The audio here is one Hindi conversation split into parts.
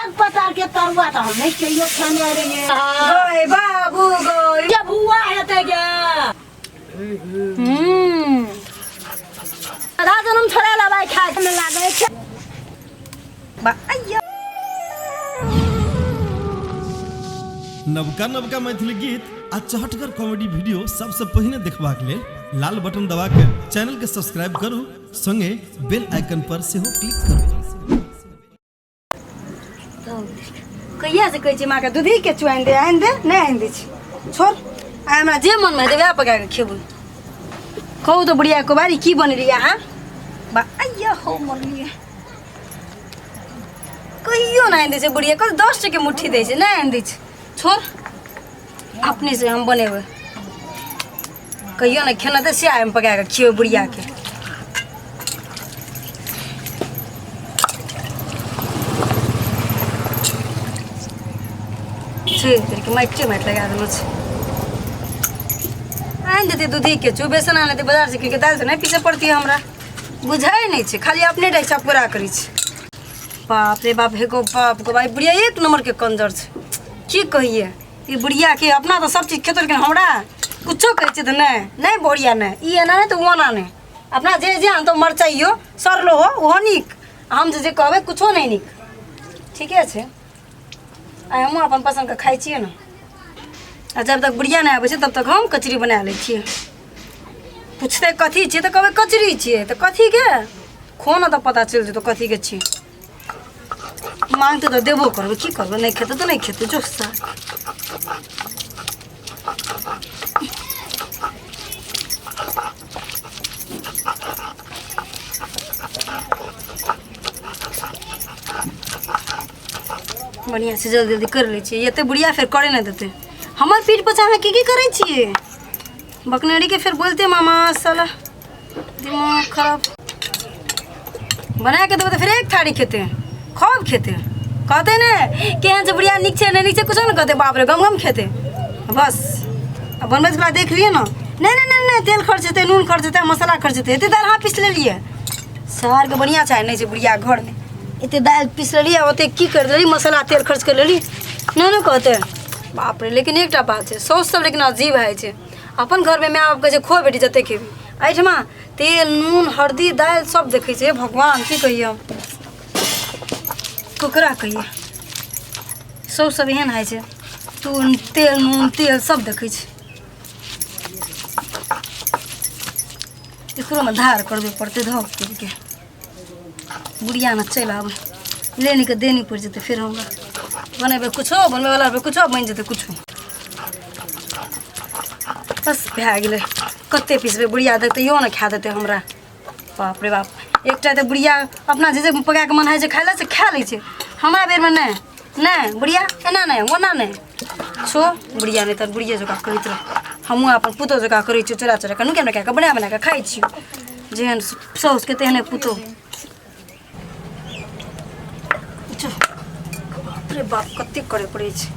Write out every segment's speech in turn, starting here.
साग पताल के तरुआ तो हम नहीं चाहिए खाने रही गोय बाबू गोय ये बुआ है ते क्या आधा जन्म छोड़े ला भाई खाए में लागे छे बा अय्या नवका नवका मैथिली गीत आ चहटगर कॉमेडी वीडियो सबसे पहले देखबाक लेल लाल बटन दबा के चैनल के सब्सक्राइब करू संगे बेल आइकन पर सेहो क्लिक करू। कहिया से कहै छी माँ के दूधी के चुआइन दे आइन दे नहीं आइन दे छी छोड़ आ हमरा जे मन में हेतै वएह पका के खेबू कहू तो बुढ़िया को बारी की बन रही हां बा अय्या हो मरलिए कहियो नहीं आइन दे छै बुढ़िया कल 10 टके मुट्ठी दे छै नहीं आइन दे छै छोड़ अपने से हम बनेबे कहियो नहीं खेना तो सिया हम पका के खियो बुढ़िया के तेरे के माइट लगा देना आइन देते दूधी के चू बेसन आने देते बाजार से के दाल से नहीं पीछे पड़ती है हमरा बुझाई नहीं छे खाली अपने डाइचा पूरा करी छे बाप रे बाप हे गो बाप गो भाई बुढ़िया एक नंबर के कंजर छे की कहिए ये बुढ़िया के अपना तो सब चीज खेतो लेकिन हमरा कुछो कहै छे तो नहीं बढ़िया नहीं ई एना नहीं तो वो ना नहीं अपना जे जे हम तो मरचाइयो सरलो हो वो निक हम जे कहबे कुछो नहीं निक ठीके छे आ हम अपन पसंद के खाई छिए ना आ जब तक बुढ़िया नहीं आबै छै तब तक हम कचरी बना लै छिए पूछते कथी छिए तो कहबै कचरी छिए तो कथी के खो ना तो पता चल जेतो कथी के छिए मांगते तो देबो करबै की करबै नहीं खेते तो नहीं खेते जो सा बढ़िया से जल्दी जल्दी कर लै छिए ये तो बुढ़िया फिर करे नहीं देते हमार पीठ पछा अहाँ की करे छिए बकनेड़ी के फिर बोलते मामा साला दिमाग खराब बना के देबे तो फिर एक थारी खेते खूब खेते कहते ने केहन से बुढ़िया नीक छे नहीं नीक छे कुछ ना कहते बाप रे गम गम खेते बस अब बनबे के देख लिए ना नहीं तेल खर्च हेते नून खर्च हेते मसाला खर्च हेते एते दाल हाँ पीस ले लिए शहर के बढ़िया चाहे नहीं छे बुढ़िया घर में एते दाल पीस ले लिया ओते की कर देली मसाला तेल खर्च कर लेली नहीं कहते बाप रे लेकिन एकटा बात है सोच सब लेकिन अजीब है छे अपन घर में माय बाप के खो बेटी जते खेबी एठमा तेल नून हल्दी दाल सब देखे छे भगवान की कहिए ककरा कहिए सब एहन है छे तू तेल नून तेल सब देखे छे एकरो में धार करबे पड़ते धोक के बुढ़िया न चल आब लेनी के देनी पड़ जते फिर हमरा बनेबे कुछो बनबे वाला पे कुछो बन जते कुछो बस भए गेलै कते पीसबे बुढ़िया देखते यो न खा देते हमरा बाप रे बाप एकटा तो बुढ़िया अपना जे पका के मन है जे खाइला से खा लै छे हमरा बेर में नहीं बुढ़िया एना नहीं ओना नहीं छो बुढ़िया नहीं तर बुढ़िया जका करैत रह हमहूँ अपन पुतो जका करै छी चोरा चोरा के नुके के बना के खाइ छी जेहन सौस के तेहने पुतो अरे बाप कते करे पड़े छे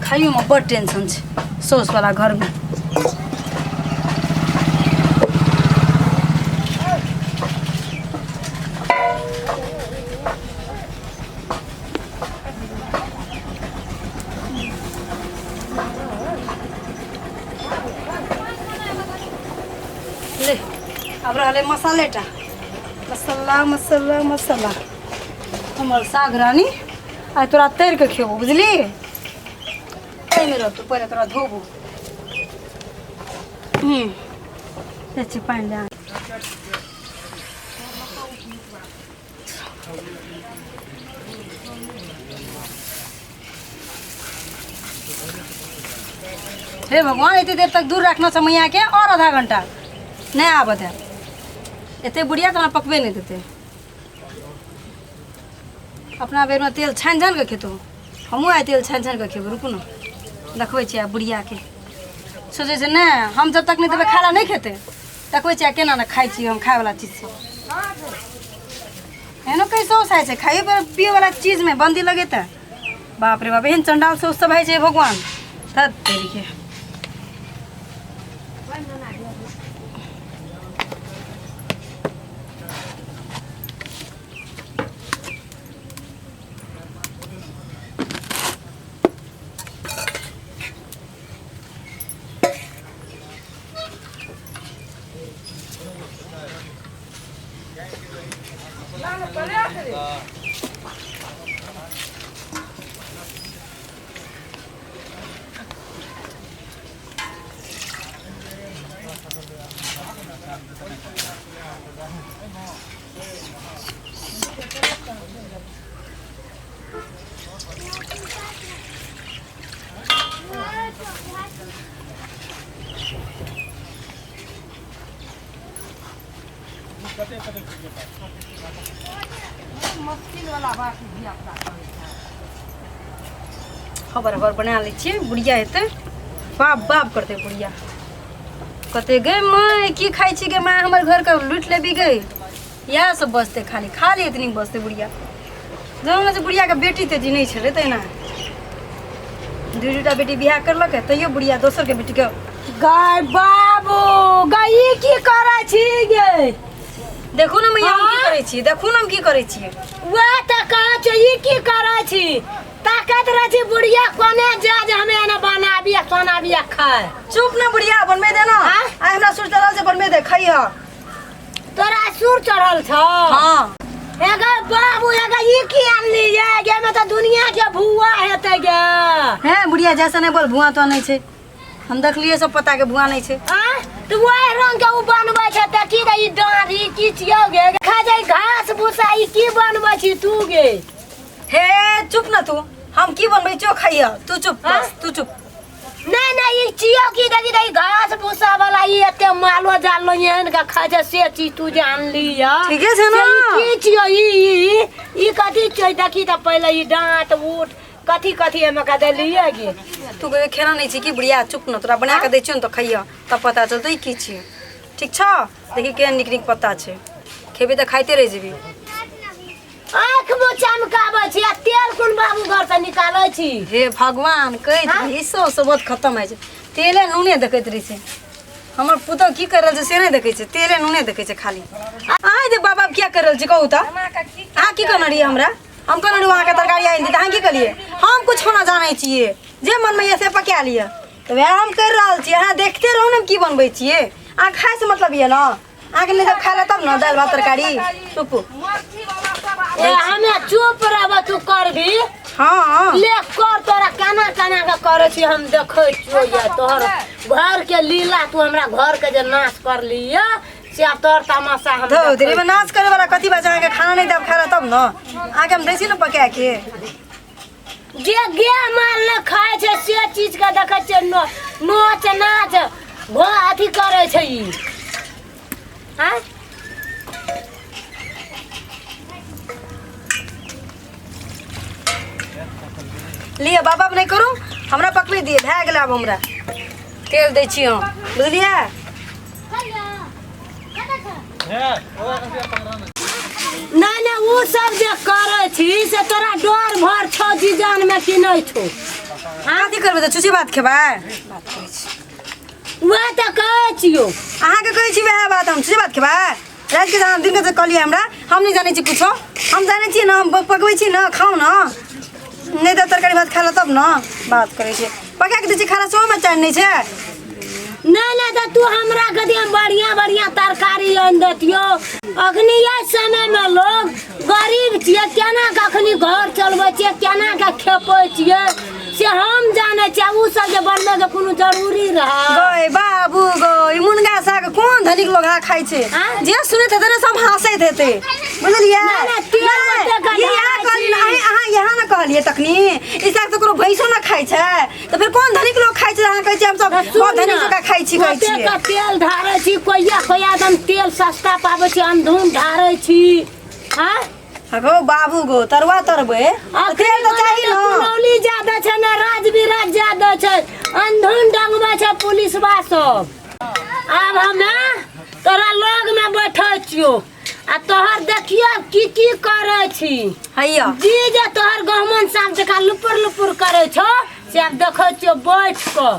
खाइयो में बड़ टेंशन छे सौस वाला घर में ले अब रहले मसालेटा मसाला मसाला मसाला हमर साग रानी आई तोरा तैर के खेबो बुझली एमे रह तू पहले तोरा धोबो अच्छे पानी ले हे भगवान इतनी देर तक दूर रखना छै मैया के और आधा घंटा नहीं आबत है एते बुढ़िया तो पकबे नहीं देते अपना बेर में तेल छानि के खेतो हमहूँ आइ तेल छानि के खेबो रुकू ना देखबै छियै बुढ़िया के सोचे छै नहीं हम जब तक नहीं देबै खाला नहीं खेते देखबै छियै केना ना खाइ छी हम खाए वाला चीज सब एहनो कैसो साइ छै खाइए पर पिए वाला चीज में बंदी लगे त बाप रे बाप एहन चंडाल से सब है छै भगवान धत तेरी के खबर बना लै छियै बुढ़िया हेतै बाप बाप करते बुढ़िया कहते गए माँ की खाई छी गे माँ हमारे घर का लूट लेबी गई इएह सब बचते खाली इतनी बचते बुढ़िया जौन से बुढ़िया के बेटी ते जी नहीं छे तैना दूटा बेटी बियाह करलक है तैयो बुढ़िया दोसर के बेटी के गाय बाबू गाय की करै छी गे देखू ना मैया हम की करै छी देखू ना हम की करै छी वह त कह छ ई की करै छी ताकत रह छी बुढ़िया कोने जा जे हमें ना बनाबिया सोनाबिया खाए चुप ना बुढ़िया बनबे दे ना आ हमरा सुर चढ़ल से बनबे दे खाई ह तोरा सुर चढ़ल छ हां एगा बाबू एगा ई की आनली ये गे में त दुनिया के भुआ हेते गे है बुढ़िया जैसा नहीं बोल भुआ तो नहीं छे हम देखलिए सब पता के भुआ नहीं छे तो वही रंग के उ बनबै छ त की रे ई डांरी की छियो गे खा जाई घास भूसा ई की बनबै छी तू गे हे चुप ना तू हम की बनबै चो खाइया तू चुप बस तू चुप नहीं नहीं ई छियो की देखी रे घास भूसा वाला ई एते मालो जालो एहन का खा जा से चीज तू जान लिया ठीक है छ ना की छियो ई कथी छै देखी त पहले ई डांट उठ कथी कथी एमे का देलिए गे तू के खेना नहीं छी की बुढ़िया चुप न तोरा बना के दै छियो न तो खाइया तब पता चलतै की छी ठीक छ देखी के निक निक पता छै खेबे त खाइते रह जेबी आँख में चमकाबै छी आ तेल कोन बाबू घर से निकालै छी हे भगवान कहि हिस्सो से बहुत खत्म है तेले नूने देखैत रही छै हमर पुतो की कर रहल छै से नहीं देखै छै तेले नूने देखै छै खाली आइ दे बाबा क्या कर रहल छै कहू त आ की करना रही हमरा हम कहना रही वहां के तरकारी आइन दी त हां की करिए हम कुछ होना जानै छियै जे मन में ऐसे पका लिया तो वह हम कर रहल छी अहाँ देखते रहू न की बनबै छियै आ खाए से मतलब ये न आके ले जब खाला तब न दाल भात तरकारी चुप ए हमें चुप रहब तू करबी हां ले कर तोरा काना काना का करे छी हम देखै छियो या तोहर घर के लीला तू हमरा घर के जे नाश कर लिया से तोर तमाशा हम धो तेरे में नाश करे वाला कथी बचा के खाना नहीं दब खाला तब न आके हम देसी न पका के जे गे माल न खाए छै से चीज का देखै छै नोच नाच भो अथी करे छै ई हां लिए बाबा नहीं करू हमरा पकवे दिए भए गेल अब हमरा तेल दै छी हम बुझलिए नहीं नहीं वो सब जे करे छी से तोरा डर भर छौ जीजान में कि नहीं छौ कथी करबै त चुची बात खेबै बात करै छी वह त कहै छियो अहाँ के कहै छी वह बात हम चुची बात खेबै रात के दिन के कहलिए हमरा हम नहीं जानै छी कुछो हम जानै छी न हम पकबै छी न खाऊ न नहीं तो तरकारी भात खाला तब न बात करे छे पका के दै छी खाला सो में चाट नहीं छे नहीं नहीं तो तू हमरा कदी हम बढ़िया बढ़िया तरकारी आन देतियो अखनी ये समय में लोग गरीब छिए केना कखनी घर चलबै छिए केना का खेपै छिए से हम जाने छिए उ सब जे बनले के कोनो जरूरी रहा गए बाबू गए मुनगा साग कोन धनिक लोग खाइ छे जे सुनैत हेतै न सब हंसैत हेतै बुझलिए अहाँ यहाँ न कहलिए तखनी ई साग तो कोनो भैंसो न खाइ छै तो फिर कोन धनिक लोग खाइ छै अहाँ कहै छी हम सब बहुत धनिक लोग खाइ छी कहै छी का तेल ढारै छी कोइया दम तेल सस्ता पाबै छी अंधुन ढारै छी हां हगो बाबू गो तरवा तरबे तेल तो चाहिए न पुनौली ज्यादा छै न राजविराज ज्यादा छै अंधुन डंगबा छै पुलिसवा सब अब हमे तोरा लग में बैठै छियो आ तोहर देखियो की करे छी हैया जी जे तोहर गहमन साहब जका लुपुर लुपुर करे छो से अब देखै छियो बैठ क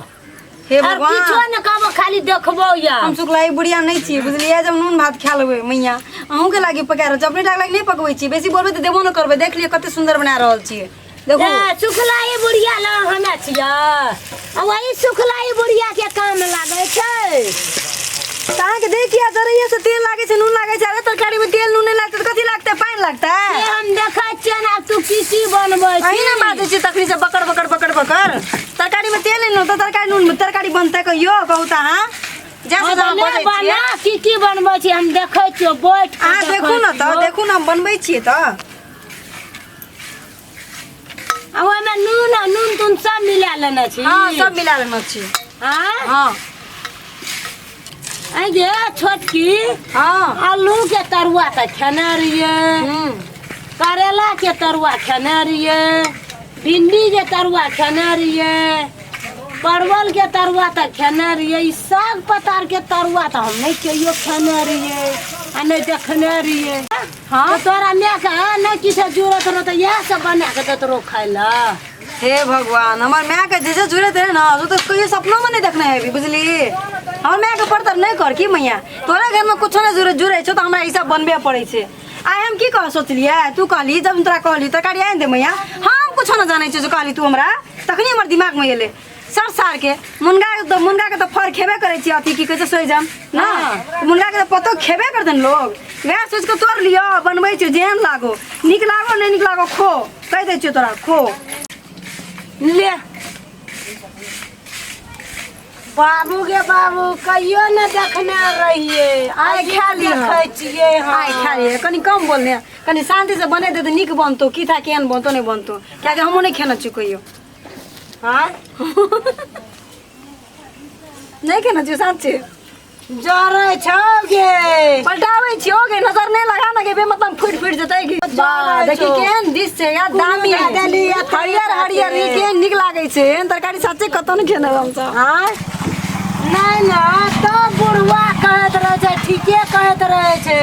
हे भगवान किछो न कहबो खाली देखबो या हम सुखलाई बुढ़िया नहीं छी बुझलिए जब नून भात खा लेबै मैया अहूं के लागी पका रहल अपने टाक लागी नहीं पकबै छी बेसी बोलबै त देबो न करबै देख लियो कते सुंदर बना रहल छी देखो सुखलाई बुढ़िया ल हमे छिया आ वही सुखलाई बुढ़िया के काम लागे छै कहाँ के देखिया जरैया से तेल लागे छै नून लागे छै अरे तरकारी में तेल नून नहीं लागतै त कथी लागतै पानी लागतै हम देखै छियै ना तू की बनबै छी अही ना बात छै तखनी से बकर बकर तरकारी में तेल नहीं न तो तरकारी नून में तरकारी बनतै कहियो कहू त हां जैसे जहाँ बजै छियै बना की बनबै छी हम देखै छियै बैठ के अहाँ देखू न त देखू न हम बनबै छियै त आ ओहिमे नून तून सब मिला लेने छी हाँ सब मिला लेने छी हाँ हाँ आई गे छोटकी हाँ आलू के तरुआ त खेने रहिए करेला के तरुआ खेने रहिए भिंडी के तरुआ खेने रहिए परवल के तरुआ त खेने रहिए ई साग पतार के तरुआ त हम नहीं कहियो खेने रहिए आ नहीं देखने रहिए हाँ तो तोरा मैं का नहीं किसे जरूरत रहो तो यह सब बना के देतरो खाए ला हे भगवान हमार माँ के जैसे जरूरत है ना वो तो कहियो सपनों में नहीं देखना है अभी बुझली हमार माँ के पड़तर नहीं कर की मैया तोरा घर में कुछ ना जरूरत जुड़े छो तो हमरा ई सब बनबे पड़े छे आइ हम की कह सोचलिए तू कहली जब तोरा कहली तरकारी आनि दे मैया हम कुछ ना जाने छे जो कहली तू हमरा तखनी हमर दिमाग में एले सार के मुनगा के तो फर खेबे करे छी अथी की कहै सोइ जाम ना मुनगा के तो पतो खेबे करतन लोग वह सोच के तोड़ लियो बनबै छी जेहन लागो निक लागो नहीं निक लागो खो कह दे छी तोरा खो ले बाबू गे बाबू कहियो न देखने रहिए आइ खा लियो देखै छियै आइ खा लियो कनी कम बोलने कनी शांति से बने दे तो निक बनतो की था केहन बनतो नहीं बनतो क्या कि हमो नहीं खेना चुकइयो हां नहीं खेना चाहिए साँचे जरै छौ गे पलटावे छियो गे नजर नहीं लगा ना गे बे मतलब फुट जतै गे वाह देखि केहन दिस छै या दामी हरियर हरियर ई के निक लागे छै एहन तरकारी सच्चे कतो नहीं खेने हम सब हां नहीं ना तो बुढ़वा कहत रहे छै ठीके कहत रहे छै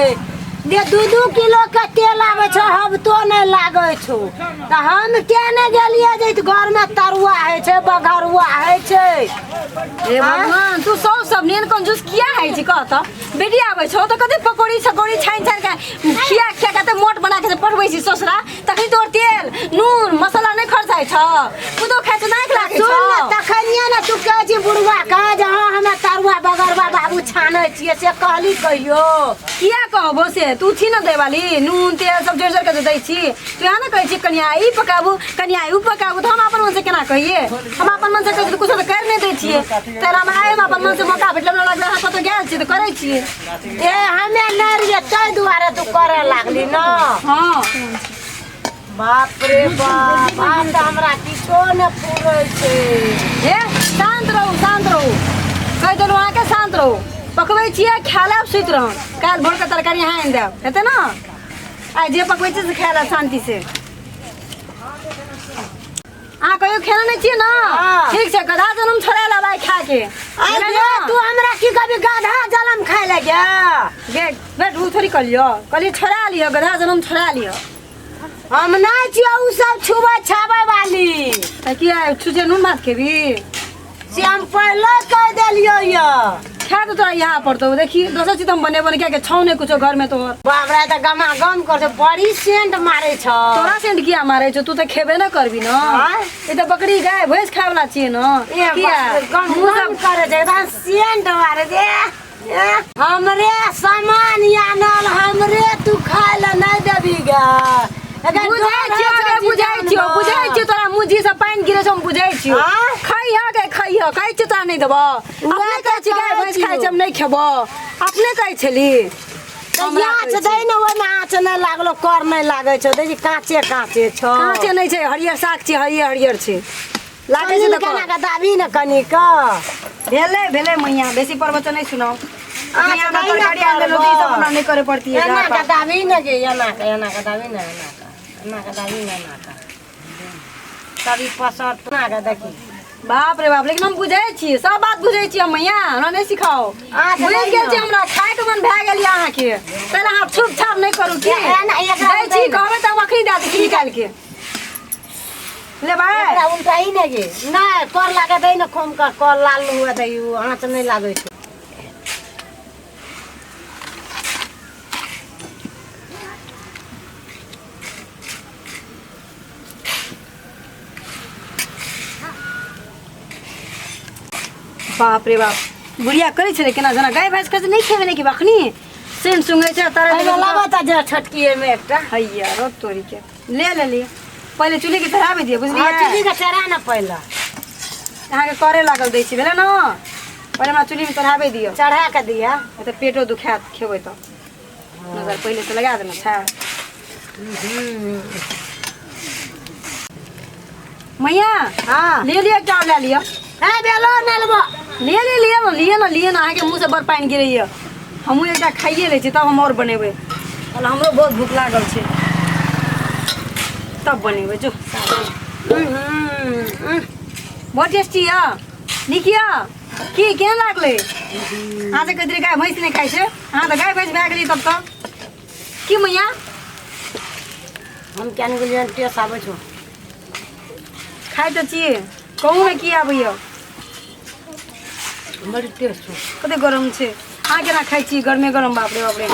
जे 2-2 किलो के तेल आवे छै हम तो नहीं लागे छौ त हम के ने गेलिए जे घर में तरुआ है छै बघरुआ है छै हे भगवान तू सब नेन कंजूस किया है छी कहत बेटी आवे छौ त कते पकौड़ी छकौड़ी छाइन के खिया के मोट बना के पढ़बै छी ससुरा तखनी तोर तेल नून मसाला नहीं खर्चाय छ तू तो खाइ छ नाक लागे छ सुन तखनिया ना तू कह छी बुढ़वा कह जे हां हम तरुआ बघरुआ बाबू छानै छियै से कहली कहियो किया कहबो से तू छी न देवाली नून तेल सब जोड़ के दै छी तू यहाँ न कहै छी कनिया ई पकाबू कनिया ऊ पकाबू तो हम अपन मन से केना कहिए हम अपन मन से कहै छी कुछ तो कर नहीं दै छियै तेरा हम आए अपन मन से मौका भेटल न लगले हाथ तो गेल छी तो करै छियै ए हमे नरिये तै दुआरे तू करे लागली न हां बाप रे बाप आज त हमरा किछो न पूरै छै हे शांत रहू कह देलु अहाँ के शांत रहू पकबै छियै खा लेब सुइत रह काल भोर के तरकारी यहाँ आनि देब हेतै न आइ जे पकबै छी से खा लेब शांति से अहाँ कहियो खेला नहीं छियै ना ठीक छै गधा जन्म छोड़ा ला भाई खा के तू हमरा की कभी गधा जन्म खाय ले गे बेट ऊ थोड़ी कलियो कली छोड़ा लियो गधा जन्म छोड़ा लियो हम नहीं छियै ऊ सब छुबै छाबै वाली की छुजे नून मात के भी से हम पहले कह देलियो य खा तो तोरा यहाँ पड़तो देखी दोसर चीज हम बने क्या के छौ नहीं कुछ घर में तो बाबरा त गमा गम कर छै बड़ी सेंट मारे छ तोरा सेंट किया मारे छ तू तो खेबे न करबी न ये तो बकरी गाय भैंस खाए वाला छिए न किया गम गम करे छै एकदम सेंट मारे दे हमरे सामान यानल हमरे तू खाय ल नहीं देबी गा बुझाइ छियो तोरा मुजी से पानी गिरे छ हम बुझाइ छियो खाइयो खाइ छ तोरा नहीं देबो अपने कहै छी गाय भैंस खाइ छ हम नहीं खेबो अपने कहै छली आँच दै न ओहिमे आँच नहीं लागलो कर नहीं लागे छौ देखी काँचे छौ काँचे नहीं छै हरियर साग छै हरियर छै लागे छै कना का दाबी न कनी क भेले मैया बेसी प्रवचन नहीं सुनाओ अपने यहाँ तरकारी आन देलो तो सब हमरा नहीं करे पड़ती है एना का दाबी न गे एना का दाबी न एना का दाबी न एना का कभी पसर ना का देखी बाप रे बाप लेकिन हम बुझै छी सब बात बुझै छी मैया हमरा नहीं सिखाओ बुझि गेल छी हमरा खाए के मन भए गेल अहाँ के पहले अहाँ छुप छाप नहीं करू की दै छी कहबै त अखनी दे दी निकाल के ले भाई एकरा उल्टाई न गे नहीं कर लागे दै न खोम का कर लाल हुआ दै आँच नहीं लागे छै बाप रे बाप बुढ़िया करे छले केना जना गाय भैंस के नहीं खेबे नहीं कि बखनी सेन सुंगे छ तारा लाबा त जे छटकी में एकटा हैया रो तोरी के ले पहले चूल्हे के धराबे दिए बुझलिए चूल्हे के चरा न पहले अहाँ के करे लागल दै छी भेले न पहले हमरा चूल्ही में चढ़ाबे दियो चढ़ा के दिया तो पेटो दुखात खेबै तो नजर पहले से लगा देना छा मैया हाँ ले लिया चाउर ले लिया है बेलो नेलबो लिए ना आके मुँह से बड़ पानि गिरैया हमहूँ एक खाइए लै छी तब हम और बनेबै कल हमरो बहुत भूख लागल छै तब बनेबै जो बहुत टेस्टी यऽ नीक यऽ की केहन लागलै अहाँ तऽ कहैत रही गाय भैंस नहि खाइ छै अहाँ तऽ गाय भैंस भए गेली तब तऽ की मैया हम क्या नहीं बोलिए टेस्ट आबै छौ खाइ तऽ छियै कहू ने की आबैया बड़ी टेस्ट छौ कते गरम छै अहाँ केना खाइ छी गरमे गरम बाप रे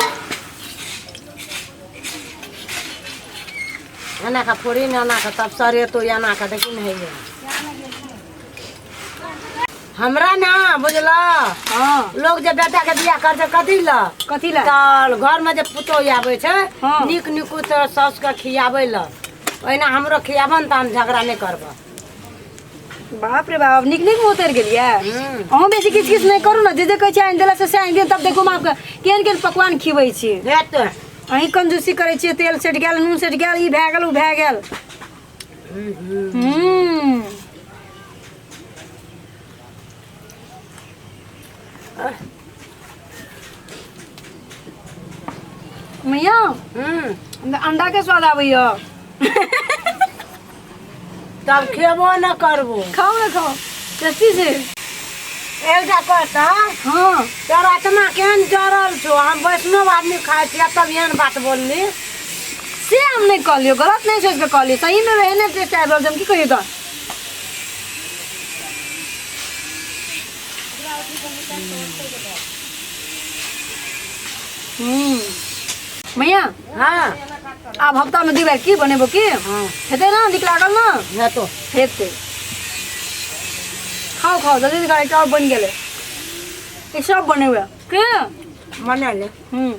एना का फोड़ी ने एना का तब सरे तो एना का देखी नहीं है हमरा ना बुझला हाँ लोग जे बेटा के बियाह कर छै कथी ला तऽ घर में जे पुतोह आबै छै हाँ। नीक नीकुत साउस के खियाबै ला ओहिना हमरो खियाबन तऽ हम झगड़ा नहीं करब बाप रे बाप नीक नीक उतरि गेलियै अहूँ बेसी किछु किछु नहि करू ने जे कहै छै आनि देला से आनि दियौ तब देखू हम आपके केहन केहन पकवान खिबै छी हेत अहीं कंजूसी करै छियै तेल सटि गेल नून सटि गेल ई भए गेल उ भए गेल मैया अंडा के स्वाद आबैया तब खेबो न करबो खाओ ना खाओ टेस्टी छै एकटा कहता हाँ तोरा आत्मा केहन जरल छौ हम वैष्णव आदमी खाइ छियै तब एहन बात बोलली से हम नहीं कहलियो गलत नहीं सोच के कहलियो सही में रहने टेस्ट आबि रहल छै हम की कहियो तऽ मैया हाँ आब हफ्ता में 2 बेर की बनेबो की हाँ हेतै ना नीक लागल ना हेतो हेतै खाओ खाओ जल्दी से गाड़ी चाउर बन गेलै ई सब बनेबै के मना ले हम्म